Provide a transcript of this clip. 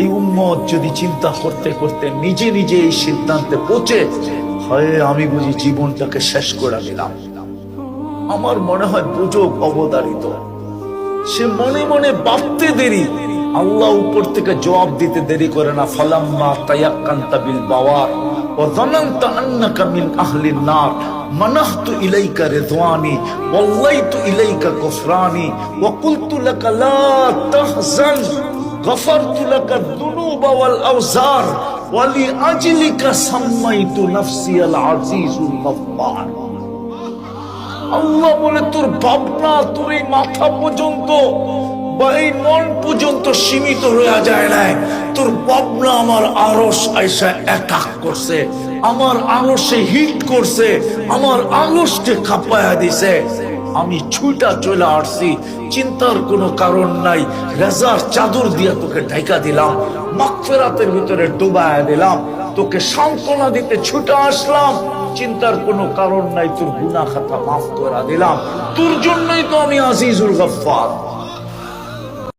এই উম্মত যদি চিন্তা করতে করতে নিজে নিজে এই সিদ্ধান্তে পৌঁছে হয় আমি বুঝি জীবনটাকে শেষ করে দিলাম, আমার মনে হয় বুঝুক অবধারিত। সে মনে মনে ভাবতে দেরি, আল্লাহ উপর থেকে জবাব দিতে দেরি করে না। ফালাম্মা তায়াক্কানতা বিল বাওয়ার ওয়া যানানতা আন্নাকা মিন আহলিন নার মানাহতু ইলাইকা রিদওয়ানি ওয়াল্লাইতু ইলাইকা গফরানি ওয়া কুলতু লাকা লা তাহজান গফারতু লাকা যুনুবা ওয়াল আওজার ওয়া লিআজলিকা সাম্মাইতু নাফসি আল আজিজুল গফফার। আল্লাহ বলে তোর ভাবনা, তোর এই মাথা পর্যন্ত বা এই মন পর্যন্ত সীমিত হয়ে যায় না। তোর ভাবনা আমার আরশ আয়সা অ্যাটাক করছে, আমার আরশে হিট করছে, আমার আরশকে কাঁপায়া দিছে। আমি ছুটা চলে আসছি, চিন্তার কোনো কারণ নাই। রেজার চাদর দিয়া তোকে ঢাকা দিলাম, মাগফিরাতের ভিতরে ডুবায়া দিলাম, তোকে সান্ত্বনা দিতে ছুটে আসলাম। চিন্তার কোনো কারণ নাই, তোর গুনাহ খাতা মাফ করে দিলাম। তোর জন্যই তো আমি আজিজুল গফফার।